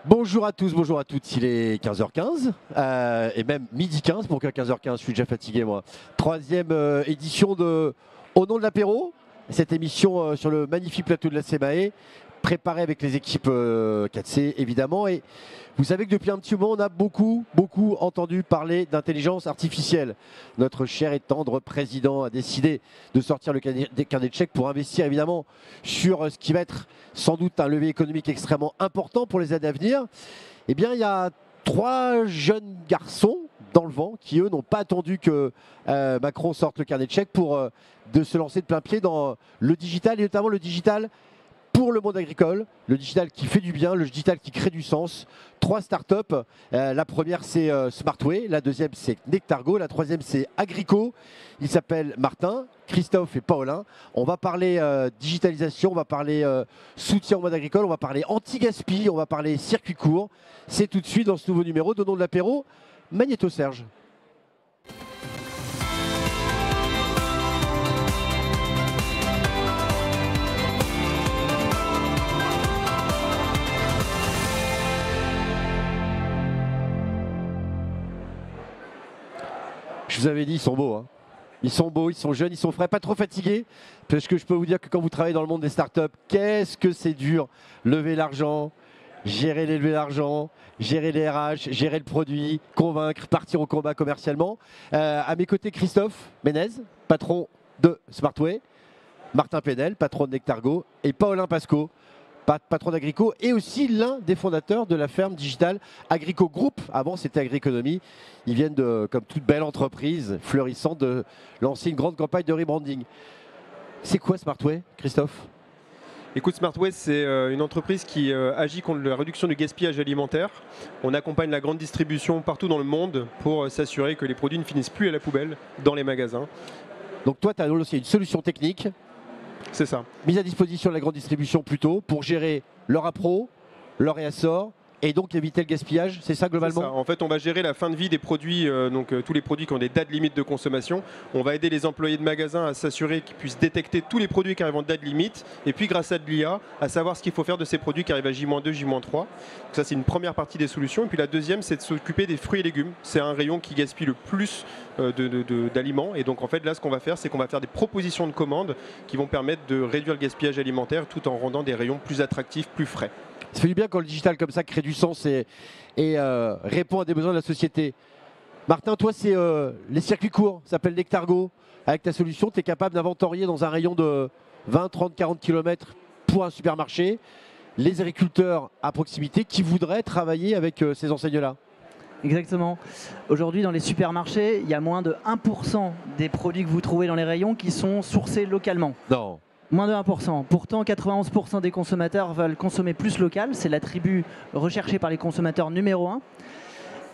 Bonjour à tous, bonjour à toutes, il est 15h15 et même midi 15 pour que 15h15, je suis déjà fatigué moi. Troisième édition de Au nom de l'apéro, cette émission sur le magnifique plateau de la CMAE, préparée avec les équipes 4C évidemment. Et vous savez que depuis un petit moment, on a beaucoup entendu parler d'intelligence artificielle. Notre cher et tendre président a décidé de sortir le carnet de chèques pour investir évidemment sur ce qui va être sans doute un levier économique extrêmement important pour les années à venir. Eh bien, il y a 3 jeunes garçons dans le vent qui, eux, n'ont pas attendu que Macron sorte le carnet de chèques pour de se lancer de plein pied dans le digital et notamment le digital pour le monde agricole, le digital qui fait du bien, le digital qui crée du sens. 3 startups. La première, c'est Smartway. La deuxième, c'est Nectargo. La troisième, c'est Agrico. Ils s'appellent Martin, Christophe et Paulin. On va parler digitalisation, on va parler soutien au monde agricole, on va parler anti-gaspi, on va parler circuit court. C'est tout de suite dans ce nouveau numéro de Nom de l'apéro. Magnéto Serge. Je vous avais dit, ils sont beaux. Hein. Ils sont beaux, ils sont jeunes, ils sont frais, pas trop fatigués. Parce que je peux vous dire que quand vous travaillez dans le monde des startups, qu'est-ce que c'est dur. Lever l'argent, gérer les levées d'argent, gérer les RH, gérer le produit, convaincre, partir au combat commercialement. À mes côtés, Christophe Ménez, patron de Smartway. Martin Penel, patron de Nectargo. Et Paulin Pasco, patron d'Agrico et aussi l'un des fondateurs de la ferme digitale Agrico Group. Avant, c'était Agriconomie. Ils viennent, comme toute belle entreprise fleurissante, de lancer une grande campagne de rebranding. C'est quoi Smartway, Christophe ? Écoute, Smartway, c'est une entreprise qui agit contre la réduction du gaspillage alimentaire. On accompagne la grande distribution partout dans le monde pour s'assurer que les produits ne finissent plus à la poubelle dans les magasins. Donc toi, tu as aussi une solution technique. C'est ça. Mise à disposition de la grande distribution plutôt pour gérer leur appro, leur réassort et donc éviter le gaspillage, c'est ça globalement ? C'est ça. En fait, on va gérer la fin de vie des produits, tous les produits qui ont des dates limites de consommation. On va aider les employés de magasins à s'assurer qu'ils puissent détecter tous les produits qui arrivent en date limite et puis grâce à de l'IA, à savoir ce qu'il faut faire de ces produits qui arrivent à J-2, J-3. Donc ça, c'est une première partie des solutions. Et puis la deuxième, c'est de s'occuper des fruits et légumes. C'est un rayon qui gaspille le plus d'aliments. Et donc en fait, là, ce qu'on va faire, c'est qu'on va faire des propositions de commandes qui vont permettre de réduire le gaspillage alimentaire tout en rendant des rayons plus attractifs, plus frais. Ça fait du bien quand le digital comme ça crée du sens et répond à des besoins de la société. Martin, toi, c'est les circuits courts, ça s'appelle Nectargo. Avec ta solution, tu es capable d'inventorier dans un rayon de 20, 30, 40 km pour un supermarché les agriculteurs à proximité qui voudraient travailler avec ces enseignes-là. Exactement. Aujourd'hui, dans les supermarchés, il y a moins de 1% des produits que vous trouvez dans les rayons qui sont sourcés localement. Non. Moins de 1%. Pourtant, 91% des consommateurs veulent consommer plus local. C'est l'attribut recherché par les consommateurs numéro 1.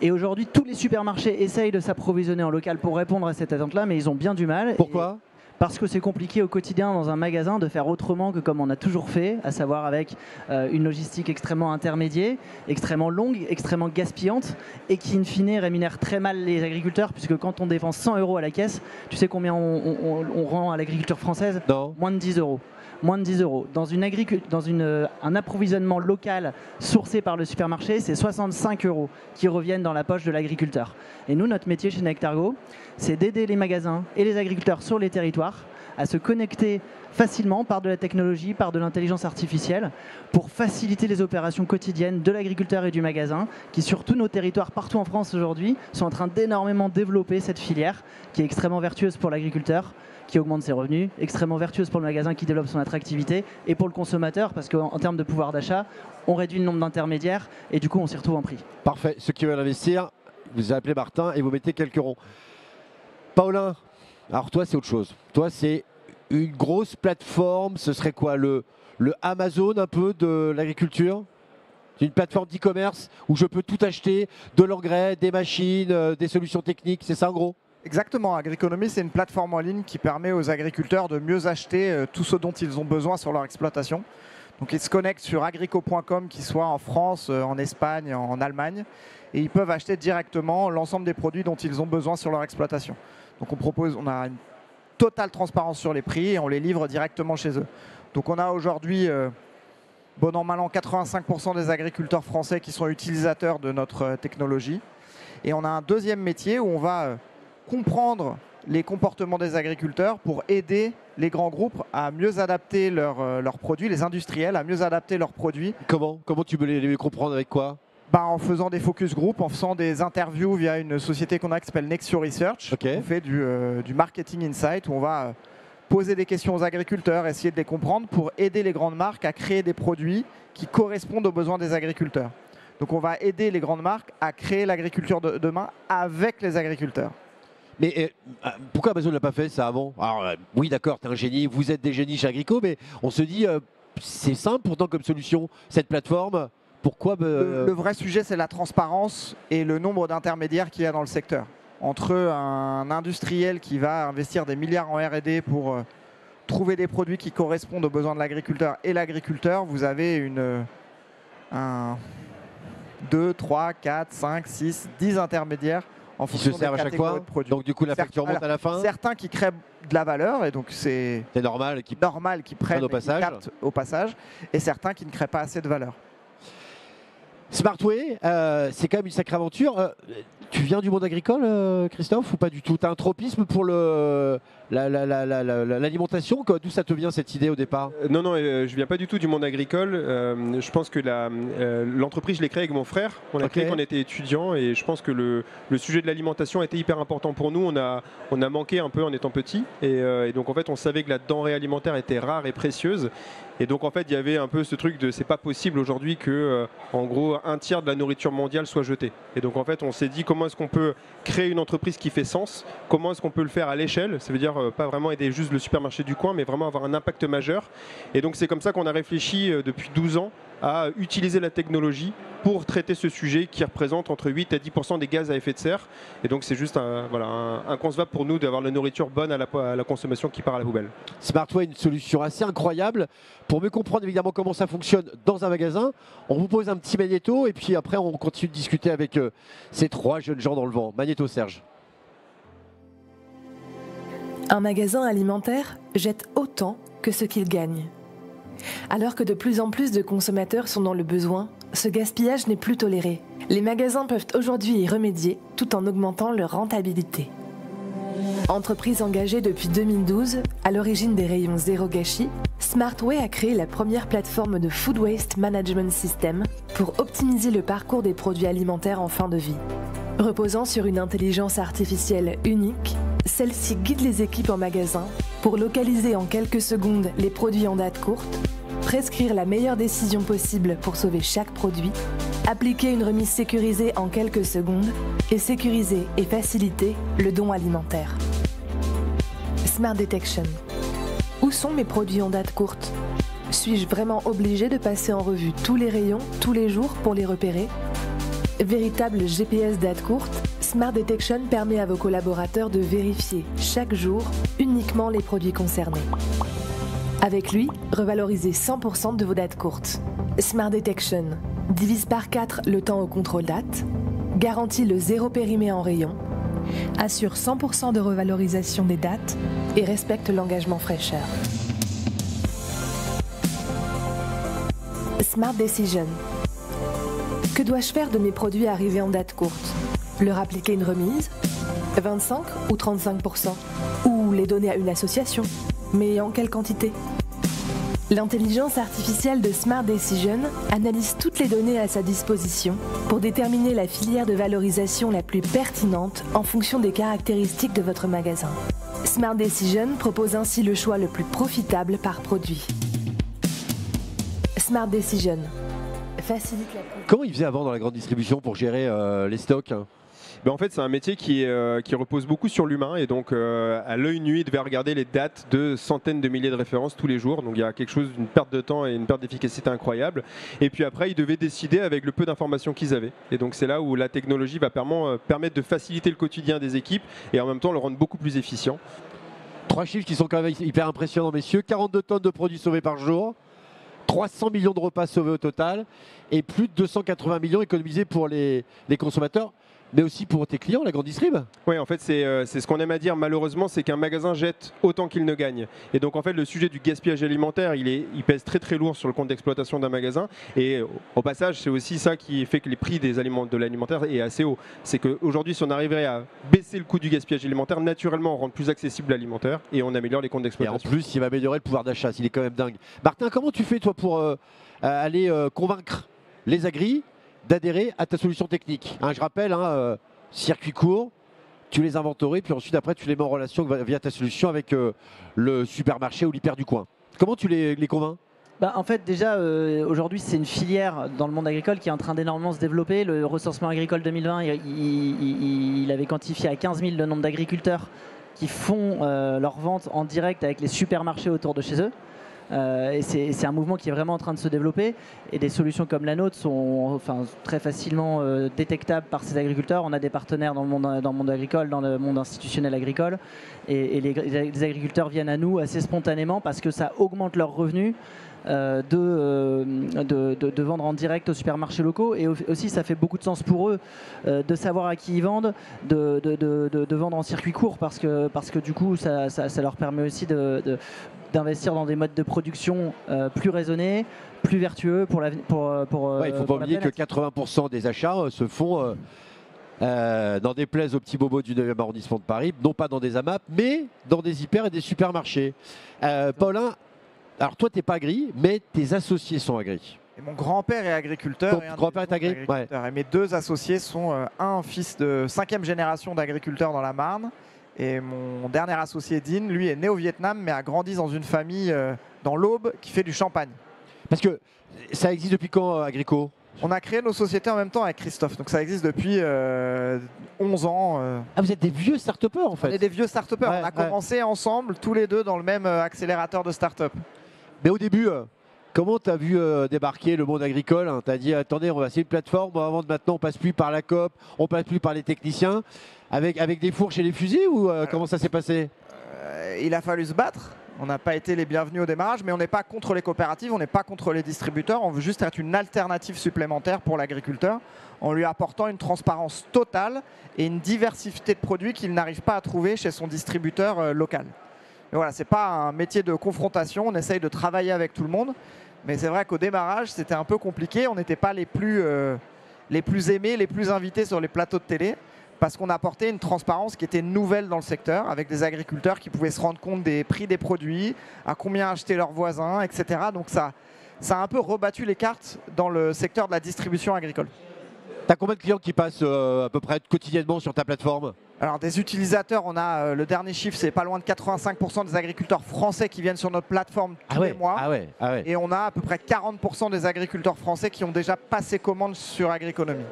Et aujourd'hui, tous les supermarchés essayent de s'approvisionner en local pour répondre à cette attente-là, mais ils ont bien du mal. Pourquoi ? Parce que c'est compliqué au quotidien dans un magasin de faire autrement que comme on a toujours fait, à savoir avec une logistique extrêmement intermédiaire, extrêmement longue, extrêmement gaspillante et qui in fine rémunère très mal les agriculteurs puisque quand on dépense 100 € à la caisse, tu sais combien on rend à l'agriculture française ? Non. Moins de 10 €. Moins de 10 €. Dans un approvisionnement local sourcé par le supermarché, c'est 65 € qui reviennent dans la poche de l'agriculteur. Et nous, notre métier chez Nectargo, c'est d'aider les magasins et les agriculteurs sur les territoires à se connecter facilement par de la technologie, par de l'intelligence artificielle, pour faciliter les opérations quotidiennes de l'agriculteur et du magasin, qui sur tous nos territoires, partout en France aujourd'hui, sont en train d'énormément développer cette filière, qui est extrêmement vertueuse pour l'agriculteur, qui augmente ses revenus, extrêmement vertueuse pour le magasin qui développe son attractivité, et pour le consommateur, parce qu'en termes de pouvoir d'achat, on réduit le nombre d'intermédiaires, et du coup on s'y retrouve en prix. Parfait. Ceux qui veulent investir, vous appelez Martin et vous mettez quelques ronds. Paulin, alors toi c'est autre chose. Toi c'est une grosse plateforme, ce serait quoi le Amazon un peu de l'agriculture ? Une plateforme d'e-commerce où je peux tout acheter, de l'engrais, des machines, des solutions techniques, c'est ça en gros ? Exactement, Agriconomie, c'est une plateforme en ligne qui permet aux agriculteurs de mieux acheter tout ce dont ils ont besoin sur leur exploitation. Donc ils se connectent sur agrico.com, qu'ils soient en France, en Espagne, en Allemagne, et ils peuvent acheter directement l'ensemble des produits dont ils ont besoin sur leur exploitation. Donc on a une totale transparence sur les prix et on les livre directement chez eux. Donc on a aujourd'hui bon an mal an 85% des agriculteurs français qui sont utilisateurs de notre technologie. Et on a un deuxième métier où on va comprendre les comportements des agriculteurs pour aider les grands groupes à mieux adapter leurs produits, les industriels à mieux adapter leurs produits. Comment tu peux les comprendre avec quoi? En faisant des focus group, en faisant des interviews via une société qu'on a qui s'appelle Nexio Research. Okay. On fait du marketing insight où on va poser des questions aux agriculteurs, essayer de les comprendre pour aider les grandes marques à créer des produits qui correspondent aux besoins des agriculteurs. Donc on va aider les grandes marques à créer l'agriculture de demain avec les agriculteurs. Mais pourquoi Amazon ne l'a pas fait ça avant? Alors oui d'accord, tu es un génie, vous êtes des génies chez Agrico, mais on se dit c'est simple pourtant comme solution, cette plateforme. Pourquoi le vrai sujet, c'est la transparence et le nombre d'intermédiaires qu'il y a dans le secteur. Entre un industriel qui va investir des milliards en R&D pour trouver des produits qui correspondent aux besoins de l'agriculteur et l'agriculteur, vous avez 2, 3, 4, 5, 6, 10 intermédiaires en fonction des catégories de produits. Donc du coup la facture monte à la fin. Certains qui créent de la valeur et donc c'est normal qu'ils prennent et qu'ils captent au passage, et certains qui ne créent pas assez de valeur. Smartway, c'est quand même une sacrée aventure. Tu viens du monde agricole, Christophe, ou pas du tout? Tu as un tropisme pour l'alimentation? D'où ça te vient cette idée au départ? Non, je viens pas du tout du monde agricole. Je pense que l'entreprise, je l'ai créée avec mon frère. On l'a créée quand on était étudiant et je pense que le sujet de l'alimentation était hyper important pour nous. On a manqué un peu en étant petit et donc en fait on savait que la denrée alimentaire était rare et précieuse. Et donc en fait il y avait un peu ce truc de c'est pas possible aujourd'hui que en gros un tiers de la nourriture mondiale soit jetée. Et donc en fait on s'est dit comment est-ce qu'on peut créer une entreprise qui fait sens, comment est-ce qu'on peut le faire à l'échelle, ça veut dire pas vraiment aider juste le supermarché du coin mais vraiment avoir un impact majeur. Et donc c'est comme ça qu'on a réfléchi depuis 12 ans à utiliser la technologie pour traiter ce sujet qui représente entre 8 à 10% des gaz à effet de serre. Et donc c'est juste inconcevable pour nous d'avoir la nourriture bonne à la consommation qui part à la poubelle. Smartway, une solution assez incroyable. Pour mieux comprendre évidemment comment ça fonctionne dans un magasin, on vous pose un petit magnéto et puis après on continue de discuter avec ces trois jeunes gens dans le vent. Magnéto, Serge. Un magasin alimentaire jette autant que ce qu'il gagne. Alors que de plus en plus de consommateurs sont dans le besoin, ce gaspillage n'est plus toléré. Les magasins peuvent aujourd'hui y remédier tout en augmentant leur rentabilité. Entreprise engagée depuis 2012, à l'origine des rayons zéro gâchis, Smartway a créé la première plateforme de Food Waste Management System pour optimiser le parcours des produits alimentaires en fin de vie. Reposant sur une intelligence artificielle unique, celle-ci guide les équipes en magasin pour localiser en quelques secondes les produits en date courte, prescrire la meilleure décision possible pour sauver chaque produit, appliquer une remise sécurisée en quelques secondes et sécuriser et faciliter le don alimentaire. Smart Detection. Où sont mes produits en date courte? Suis-je vraiment obligé de passer en revue tous les rayons, tous les jours pour les repérer? Véritable GPS date courte, Smart Detection permet à vos collaborateurs de vérifier chaque jour uniquement les produits concernés. Avec lui, revalorisez 100% de vos dates courtes. Smart Detection divise par 4 le temps au contrôle date, garantit le zéro périmé en rayon, assure 100% de revalorisation des dates et respecte l'engagement fraîcheur. Smart Decision. Que dois-je faire de mes produits arrivés en date courte? Leur appliquer une remise? 25 ou 35%? Ou les donner à une association? Mais en quelle quantité? L'intelligence artificielle de Smart Decision analyse toutes les données à sa disposition pour déterminer la filière de valorisation la plus pertinente en fonction des caractéristiques de votre magasin. Smart Decision propose ainsi le choix le plus profitable par produit. Smart Decision facilite la... Comment ils faisaient avant dans la grande distribution pour gérer les stocks? En fait, c'est un métier qui repose beaucoup sur l'humain et donc à l'œil nu, ils devaient regarder les dates de centaines de milliers de références tous les jours. Donc il y a quelque chose d'une perte de temps et une perte d'efficacité incroyable. Et puis après, ils devaient décider avec le peu d'informations qu'ils avaient. Et donc c'est là où la technologie va permettre de faciliter le quotidien des équipes et en même temps le rendre beaucoup plus efficient. 3 chiffres qui sont quand même hyper impressionnants, messieurs. 42 tonnes de produits sauvés par jour. 300 millions de repas sauvés au total et plus de 280 millions économisés pour les consommateurs. mais aussi pour tes clients, la grande distrib. Oui, en fait, c'est ce qu'on aime à dire, malheureusement, c'est qu'un magasin jette autant qu'il ne gagne. Et donc, en fait, le sujet du gaspillage alimentaire, il pèse très très lourd sur le compte d'exploitation d'un magasin. Et au passage, c'est aussi ça qui fait que les prix de l'alimentaire est assez haut. C'est qu'aujourd'hui, si on arriverait à baisser le coût du gaspillage alimentaire, naturellement, on rend plus accessible l'alimentaire et on améliore les comptes Et en d'exploitation. plus, il va améliorer le pouvoir d'achat, il est quand même dingue. Martin, comment tu fais toi pour aller convaincre les agris d'adhérer à ta solution technique? Je rappelle, circuit court, tu les inventories, puis ensuite après tu les mets en relation via ta solution avec le supermarché ou l'hyper du coin. Comment tu les convaincs? En fait, déjà, aujourd'hui, c'est une filière dans le monde agricole qui est en train d'énormément se développer. Le recensement agricole 2020, il avait quantifié à 15 000 le nombre d'agriculteurs qui font leurs ventes en direct avec les supermarchés autour de chez eux. Et c'est un mouvement qui est vraiment en train de se développer et des solutions comme la nôtre sont très facilement détectables par ces agriculteurs. On a des partenaires dans le monde agricole, dans le monde institutionnel agricole et les agriculteurs viennent à nous assez spontanément parce que ça augmente leurs revenus de vendre en direct aux supermarchés locaux et aussi ça fait beaucoup de sens pour eux de savoir à qui ils vendent, de vendre en circuit court parce que du coup ça leur permet aussi d'investir dans des modes de production plus raisonnés, plus vertueux pour la Il ne faut pas oublier que 80% des achats se font n'en déplaise aux petits bobos du 9e arrondissement de Paris, non pas dans des AMAP, mais dans des hyper et des supermarchés. Paulin, alors toi, tu n'es pas agri, mais tes associés sont agri. Et mon grand-père est agriculteur. Ton grand-père est agri, ouais. Et mes deux associés sont un fils de 5e génération d'agriculteurs dans la Marne. Et mon dernier associé, Dean, lui est né au Vietnam, mais a grandi dans une famille dans l'Aube qui fait du champagne. Parce que ça existe depuis quand, Agrico? On a créé nos sociétés en même temps avec Christophe, donc ça existe depuis 11 ans. Ah, vous êtes des vieux start-upers en fait? On est des vieux start-upers, Ouais, on a commencé ensemble, tous les deux, dans le même accélérateur de start-up. Mais au début, comment tu as vu débarquer le monde agricole? Tu as dit, attendez, on va essayer une plateforme, on va vendre maintenant, on passe plus par la COP, on passe plus par les techniciens, avec des fourches et des fusils, ou comment ça s'est passé? Il a fallu se battre. On n'a pas été les bienvenus au démarrage, mais on n'est pas contre les coopératives, on n'est pas contre les distributeurs. On veut juste être une alternative supplémentaire pour l'agriculteur en lui apportant une transparence totale et une diversité de produits qu'il n'arrive pas à trouver chez son distributeur local. Et voilà, ce n'est pas un métier de confrontation, on essaye de travailler avec tout le monde. Mais c'est vrai qu'au démarrage, c'était un peu compliqué. On n'était pas les plus aimés, les plus invités sur les plateaux de télé, parce qu'on apportait une transparence qui était nouvelle dans le secteur, avec des agriculteurs qui pouvaient se rendre compte des prix des produits, à combien achetaient leurs voisins, etc. Donc ça a un peu rebattu les cartes dans le secteur de la distribution agricole. Tu as combien de clients qui passent à peu près quotidiennement sur ta plateforme? Alors des utilisateurs, on a le dernier chiffre, c'est pas loin de 85% des agriculteurs français qui viennent sur notre plateforme tous les mois. Ah ouais. Et on a à peu près 40% des agriculteurs français qui ont déjà passé commande sur Agriconomie.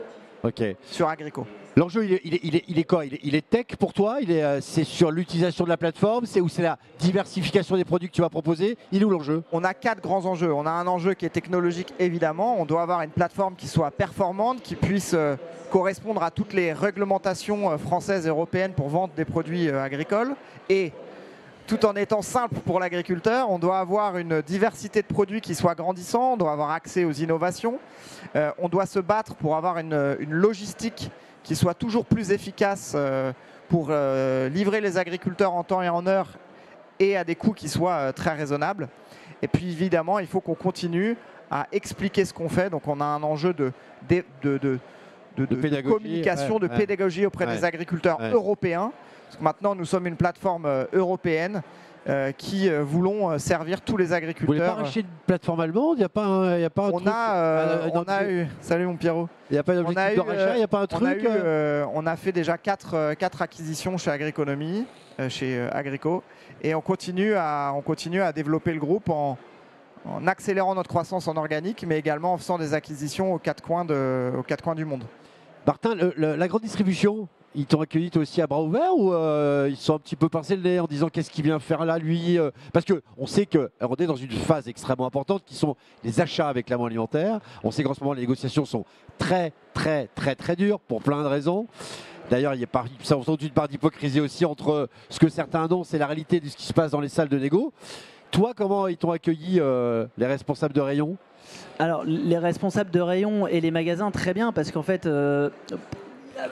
Ok. Sur Agrico. L'enjeu, il est quoi? Il est tech pour toi? C'est sur l'utilisation de la plateforme? C'est la diversification des produits que tu vas proposer? Il est où l'enjeu? On a 4 grands enjeux. On a un enjeu qui est technologique, évidemment. On doit avoir une plateforme qui soit performante, qui puisse correspondre à toutes les réglementations françaises et européennes pour vendre des produits agricoles. Et tout en étant simple pour l'agriculteur, on doit avoir une diversité de produits qui soit grandissant, on doit avoir accès aux innovations, on doit se battre pour avoir une logistique qui soit toujours plus efficace pour livrer les agriculteurs en temps et en heure et à des coûts qui soient très raisonnables. Et puis évidemment, il faut qu'on continue à expliquer ce qu'on fait. Donc on a un enjeu de communication, de pédagogie auprès des agriculteurs européens. Parce que maintenant, nous sommes une plateforme européenne qui voulons servir tous les agriculteurs. Vous voulez pas racheter une plateforme allemande? Il n'y a pas un truc. On a eu. Salut mon Pierrot. Il n'y a pas d'objectif de rachat? Il n'y a pas un truc? On a fait déjà 4 acquisitions chez Agriconomie, chez Agrico, et on continue à développer le groupe en accélérant notre croissance en organique, mais également en faisant des acquisitions aux 4 coins du monde. Martin, la grande distribution, ils t'ont accueilli toi aussi à bras ouverts, ou ils sont un petit peu pincés le nez en disant qu'est-ce qu'il vient faire là lui? Parce qu'on sait qu'on est dans une phase extrêmement importante qui sont les achats avec l'amont alimentaire. On sait qu'en ce moment les négociations sont très dures pour plein de raisons. D'ailleurs, il y a sans doute une part d'hypocrisie aussi entre ce que certains annoncent et la réalité de ce qui se passe dans les salles de négo. Toi, comment ils t'ont accueilli les responsables de rayon? Alors, les responsables de rayon et les magasins, très bien, parce qu'en fait,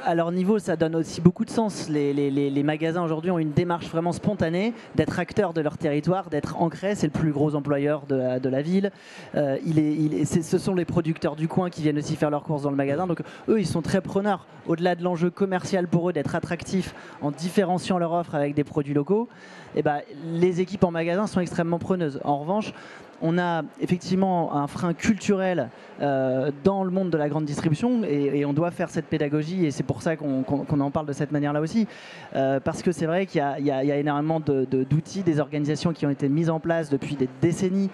À leur niveau, ça donne aussi beaucoup de sens. Les magasins aujourd'hui ont une démarche vraiment spontanée d'être acteurs de leur territoire, d'être ancrés. C'est le plus gros employeur de la ville. Ce sont les producteurs du coin qui viennent aussi faire leurs courses dans le magasin. Donc eux, ils sont très preneurs. Au-delà de l'enjeu commercial pour eux d'être attractifs en différenciant leur offre avec des produits locaux, eh ben, les équipes en magasin sont extrêmement preneuses. En revanche, on a effectivement un frein culturel dans le monde de la grande distribution et on doit faire cette pédagogie et c'est pour ça qu'on en parle de cette manière-là aussi. Parce que c'est vrai qu'il y a énormément d'outils, des organisations qui ont été mises en place depuis des décennies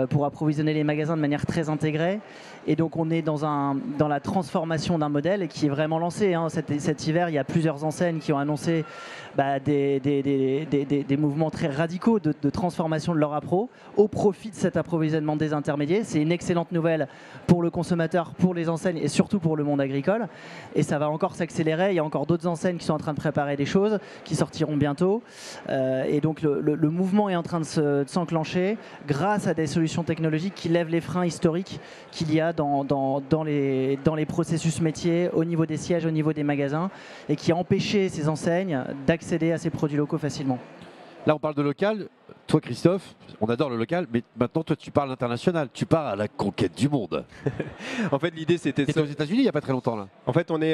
pour approvisionner les magasins de manière très intégrée. Et donc on est dans la transformation d'un modèle qui est vraiment lancé. Hein. Cet hiver, il y a plusieurs enseignes qui ont annoncé des mouvements très radicaux de transformation de leur appro au profit de cet approvisionnement des intermédiaires. C'est une excellente nouvelle pour le consommateur, pour les enseignes et surtout pour le monde agricole. Et ça va encore s'accélérer. Il y a encore d'autres enseignes qui sont en train de préparer des choses qui sortiront bientôt. Et donc le mouvement est en train de s'enclencher grâce à des solutions technologiques qui lèvent les freins historiques qu'il y a dans les processus métiers, au niveau des sièges, au niveau des magasins, et qui a empêché ces enseignes d'accéder à ces produits locaux facilement. Là, on parle de local. Toi, Christophe, on adore le local, mais maintenant, toi, tu parles international. Tu pars à la conquête du monde. En fait, l'idée, c'était... Tu étais aux États-Unis il n'y a pas très longtemps, là. En fait, on est...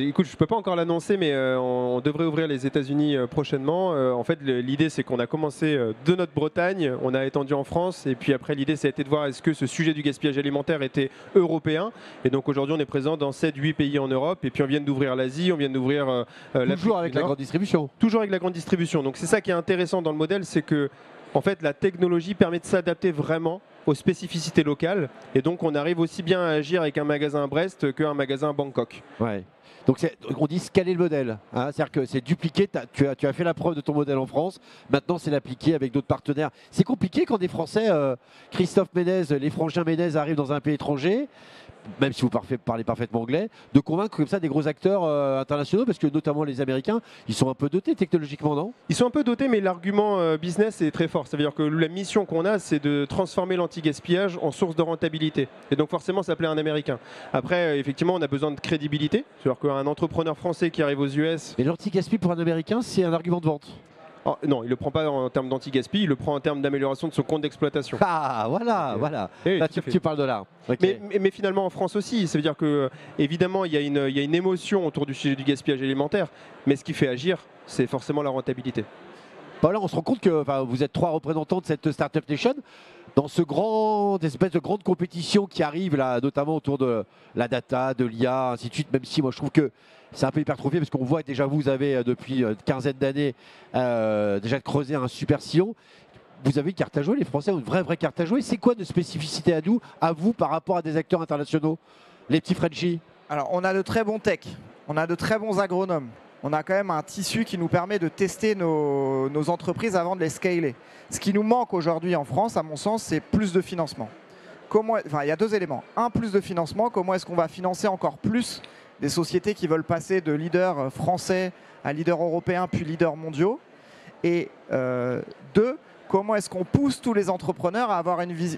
écoute, je ne peux pas encore l'annoncer, mais on devrait ouvrir les États-Unis prochainement. En fait, l'idée, c'est qu'on a commencé de notre Bretagne, on a étendu en France, et puis après, l'idée, ça a été de voir est-ce que ce sujet du gaspillage alimentaire était européen. Et donc, aujourd'hui, on est présent dans 7-8 pays en Europe, et puis on vient d'ouvrir l'Asie, on vient d'ouvrir... Toujours avec la grande distribution. Toujours avec la grande distribution. Donc, c'est ça qui est intéressant dans le modèle, c'est que en fait, la technologie permet de s'adapter vraiment aux spécificités locales. Et donc, on arrive aussi bien à agir avec un magasin à Brest qu'un magasin à Bangkok. Ouais. Donc, on dit scaler le modèle. Hein. C'est-à-dire que c'est dupliquer. Tu as fait la preuve de ton modèle en France. Maintenant, c'est l'appliquer avec d'autres partenaires. C'est compliqué quand des Français, Christophe Ménez, les frangins Ménez arrivent dans un pays étranger, même si vous parlez parfaitement anglais, de convaincre comme ça des gros acteurs internationaux, parce que notamment les Américains, ils sont un peu dotés technologiquement, non? Ils sont un peu dotés, mais l'argument business est très fort. Ça veut dire que la mission qu'on a, c'est de transformer l'anti-gaspillage en source de rentabilité. Et donc forcément, ça plaît à un Américain. Après, effectivement, on a besoin de crédibilité. C'est-à-dire qu'un entrepreneur français qui arrive aux US... Mais l'anti-gaspillage pour un Américain, c'est un argument de vente. Oh, non, il ne le prend pas en termes d'anti-gaspi, il le prend en termes d'amélioration de son compte d'exploitation. Ah, voilà, voilà. Oui, là, tu parles de là. Okay. Mais finalement, en France aussi, ça veut dire que, évidemment, il y a une émotion autour du sujet du gaspillage alimentaire, mais ce qui fait agir, c'est forcément la rentabilité. Bon, là, on se rend compte que vous êtes 3 représentants de cette Startup Nation. Dans ce espèce de grande compétition qui arrive, là, notamment autour de la data, de l'IA, ainsi de suite, même si moi je trouve que c'est un peu hypertrophié parce qu'on voit que déjà vous avez depuis une quinzaine d'années déjà creusé un super sillon. Vous avez une carte à jouer, les Français ont une vraie carte à jouer. C'est quoi de spécificité à vous par rapport à des acteurs internationaux, les petits Frenchies? Alors on a de très bons techs, on a de très bons agronomes. On a quand même un tissu qui nous permet de tester nos entreprises avant de les scaler. Ce qui nous manque aujourd'hui en France, à mon sens, c'est plus de financement. Il y a 2 éléments. Un, plus de financement. Comment est-ce qu'on va financer encore plus des sociétés qui veulent passer de leaders français à leaders européens puis leaders mondiaux? Et 2, comment est-ce qu'on pousse tous les entrepreneurs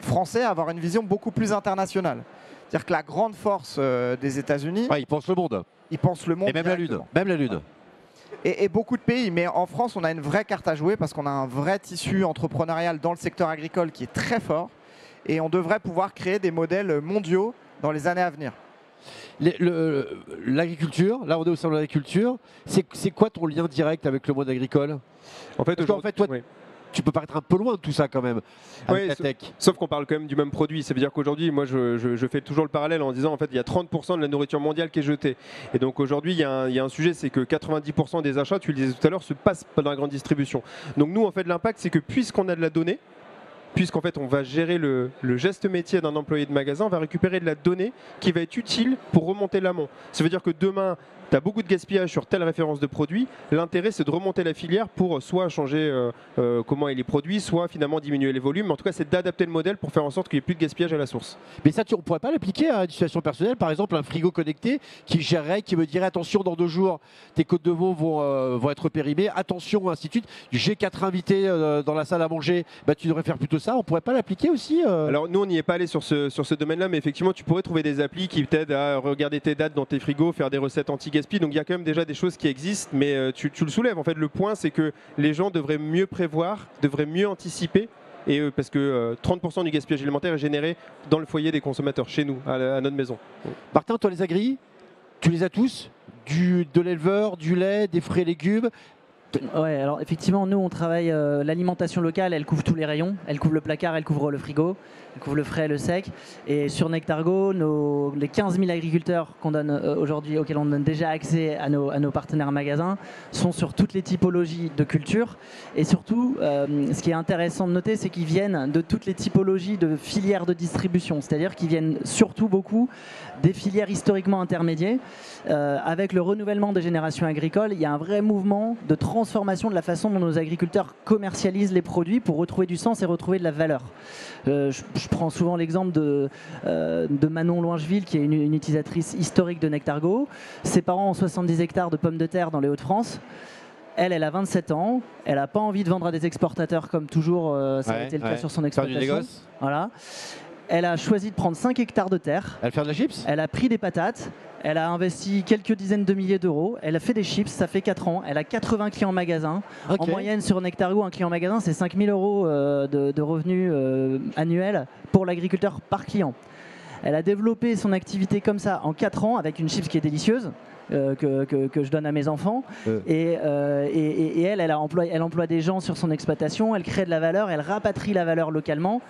français à avoir une vision beaucoup plus internationale? C'est-à-dire que la grande force des États-Unis... Ouais, ils pensent le monde. Ils pensent le monde. Et même la Lune. Même la Lune. Et beaucoup de pays, mais en France, on a une vraie carte à jouer parce qu'on a un vrai tissu entrepreneurial dans le secteur agricole qui est très fort et on devrait pouvoir créer des modèles mondiaux dans les années à venir. L'agriculture, là on est au sein de l'agriculture, c'est quoi ton lien direct avec le monde agricole? En fait, toi, oui. Tu peux paraître un peu loin de tout ça quand même, avec la tech. Sauf qu'on parle quand même du même produit. Ça veut dire qu'aujourd'hui, moi je fais toujours le parallèle en disant en fait il y a 30% de la nourriture mondiale qui est jetée. Et donc aujourd'hui il y a un sujet, c'est que 90% des achats, tu le disais tout à l'heure, se passent dans la grande distribution. Donc nous en fait l'impact c'est que puisqu'on a de la donnée, puisqu'en fait on va gérer le geste métier d'un employé de magasin, on va récupérer de la donnée qui va être utile pour remonter l'amont. Ça veut dire que demain, tu as beaucoup de gaspillage sur telle référence de produit. L'intérêt, c'est de remonter la filière pour soit changer comment il est produit, soit finalement diminuer les volumes. Mais en tout cas, c'est d'adapter le modèle pour faire en sorte qu'il n'y ait plus de gaspillage à la source. Mais ça, on ne pourrait pas l'appliquer à une situation personnelle. Par exemple, un frigo connecté qui gérerait, qui me dirait attention, dans 2 jours, tes côtes de veau vont être périmées. Attention, ainsi de suite. J'ai 4 invités dans la salle à manger. Bah, tu devrais faire plutôt ça. ça, on pourrait pas l'appliquer aussi Alors nous on n'y est pas allé sur ce domaine-là, mais effectivement tu pourrais trouver des applis qui t'aident à regarder tes dates dans tes frigos, faire des recettes anti-gaspi, donc il y a quand même déjà des choses qui existent, mais tu le soulèves. En fait le point c'est que les gens devraient mieux prévoir, devraient mieux anticiper, et parce que 30% du gaspillage alimentaire est généré dans le foyer des consommateurs, chez nous, à notre maison. Martin, toi les agris, tu les as tous de l'éleveur, du lait, des fruits et légumes. Ouais, alors effectivement, nous on travaille l'alimentation locale, elle couvre tous les rayons, elle couvre le placard, elle couvre le frigo, elle couvre le frais et le sec. Et sur Nectargo, les 15 000 agriculteurs qu'on donne aujourd'hui, auxquels on donne déjà accès à nos partenaires magasins, sont sur toutes les typologies de culture. Et surtout, ce qui est intéressant de noter, c'est qu'ils viennent de toutes les typologies de filières de distribution, c'est-à-dire qu'ils viennent surtout beaucoup des filières historiquement intermédiaires. Avec le renouvellement des générations agricoles, il y a un vrai mouvement de transformation de la façon dont nos agriculteurs commercialisent les produits pour retrouver du sens et retrouver de la valeur. Je prends souvent l'exemple de Manon Loingeville, qui est une utilisatrice historique de Nectargo. Ses parents ont 70 hectares de pommes de terre dans les Hauts-de-France. Elle a 27 ans, elle n'a pas envie de vendre à des exportateurs comme toujours ça a été le cas sur son exploitation. Voilà. Elle a choisi de prendre 5 hectares de terre. Elle fait de la chips. Elle a pris des patates. Elle a investi quelques dizaines de milliers d'euros. Elle a fait des chips, ça fait 4 ans. Elle a 80 clients magasin. Okay. En moyenne, sur Nectargo, un client magasin, c'est 5 000 euros de revenus annuels pour l'agriculteur par client. Elle a développé son activité comme ça en 4 ans avec une chips qui est délicieuse. Que je donne à mes enfants. Et elle emploie des gens sur son exploitation. Elle crée de la valeur, elle rapatrie la valeur localement.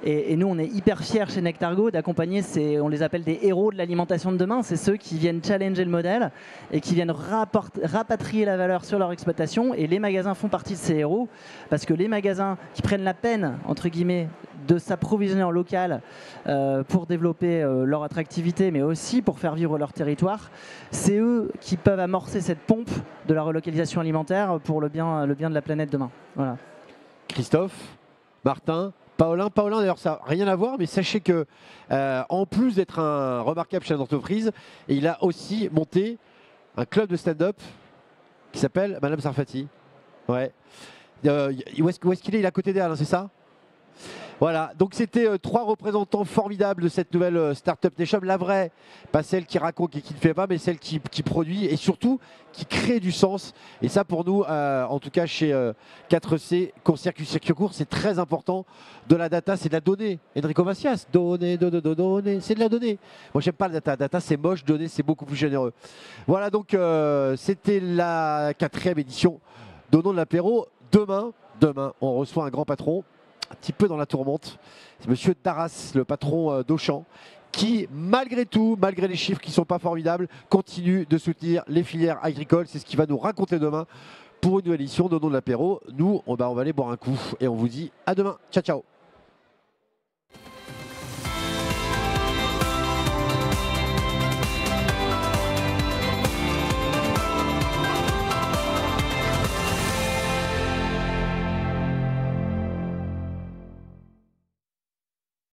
Et nous, on est hyper fiers chez Nectargo d'accompagner, on les appelle des héros de l'alimentation de demain. C'est ceux qui viennent challenger le modèle et qui viennent rapatrier la valeur sur leur exploitation. Et les magasins font partie de ces héros parce que les magasins qui prennent la peine, entre guillemets, de s'approvisionner en local pour développer leur attractivité, mais aussi pour faire vivre leur territoire, c'est eux qui peuvent amorcer cette pompe de la relocalisation alimentaire pour le bien de la planète demain. Voilà. Christophe, Martin, Paulin, d'ailleurs, ça n'a rien à voir, mais sachez que en plus d'être un remarquable chef d'entreprise, il a aussi monté un club de stand-up qui s'appelle Madame Sarfati. Ouais. Où est-ce qu'il est ? Il est à côté d'elle, hein, c'est ça ? Voilà, donc c'était 3 représentants formidables de cette nouvelle Startup Nation, la vraie, pas celle qui raconte et qui ne fait pas, mais celle qui produit et surtout qui crée du sens. Et ça pour nous, en tout cas chez 4C, Circuit Court, c'est très important. De la data, c'est de la donnée. Enrico Macias, donner, c'est de la donnée. Moi j'aime pas la data, data c'est moche, donner c'est beaucoup plus généreux. Voilà, donc c'était la 4e édition d'Au nom de l'apéro. Demain, on reçoit un grand patron, un petit peu dans la tourmente. C'est monsieur Darras, le patron d'Auchan, qui, malgré tout, malgré les chiffres qui ne sont pas formidables, continue de soutenir les filières agricoles. C'est ce qu'il va nous raconter demain pour une nouvelle édition d'Au nom de l'apéro. Nous, on va aller boire un coup et on vous dit à demain. Ciao, ciao.